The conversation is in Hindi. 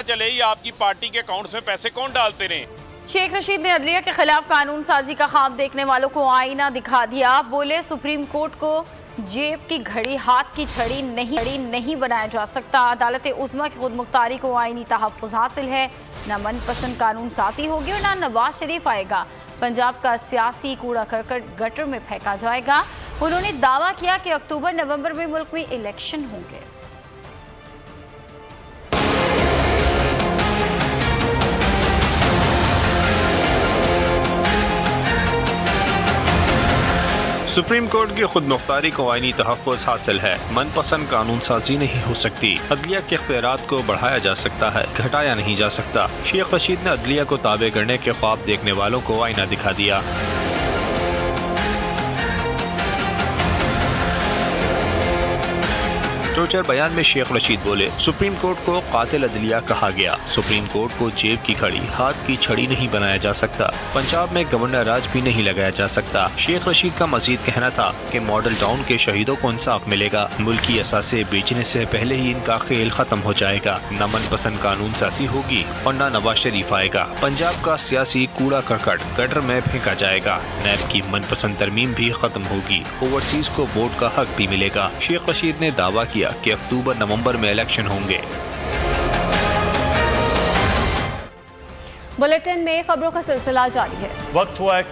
चले ये आपकी पार्टी के अकाउंट्स में पैसे कौन डालते रहे। शेख रशीद ने अदलिया के खिलाफ कानून साजी का ख्वाब देखने वालों को आईना दिखा दिया। बोले सुप्रीम कोर्ट को जेब की घड़ी हाथ की छड़ी नहीं बनाया जा सकता। अदालत उज़्मा की खुद मुख्तारी को आईनी तहफ़्फ़ुज़ हासिल है। न मनपसंद कानून साजी होगी और न नवाज शरीफ आएगा। पंजाब का सियासी कूड़ा करकट गटर में फेंका जाएगा। उन्होंने दावा किया कि अक्टूबर नवंबर में मुल्क में इलेक्शन होंगे। सुप्रीम कोर्ट की खुद मुख्तारी को आईनी तहफ़्फ़ुज़ हासिल है। मनपसंद कानून साजी नहीं हो सकती। अदलिया के इख्तियारात को बढ़ाया जा सकता है, घटाया नहीं जा सकता। शेख रशीद ने अदलिया को ताबे करने के ख्वाब देखने वालों को आईना दिखा दिया। ट्विटर बयान में शेख रशीद बोले, सुप्रीम कोर्ट को कातिल अदलिया कहा गया। सुप्रीम कोर्ट को जेब की घड़ी हाथ की छड़ी नहीं बनाया जा सकता। पंजाब में गवर्नर राज भी नहीं लगाया जा सकता। शेख रशीद का मजीद कहना था कि मॉडल टाउन के शहीदों को इंसाफ मिलेगा। मुल्की असासे बेचने से पहले ही इनका खेल खत्म हो जाएगा। न मनपसंद कानून साजी होगी और न नवाज शरीफ आएगा। पंजाब का सियासी कूड़ा करकट गटर में फेंका जाएगा। नैब की मनपसंद तरमीम भी खत्म होगी। ओवरसीज को वोट का हक भी मिलेगा। शेख रशीद ने दावा किया कि अक्टूबर नवंबर में इलेक्शन होंगे। बुलेटिन में खबरों का सिलसिला जारी है। वक्त हुआ है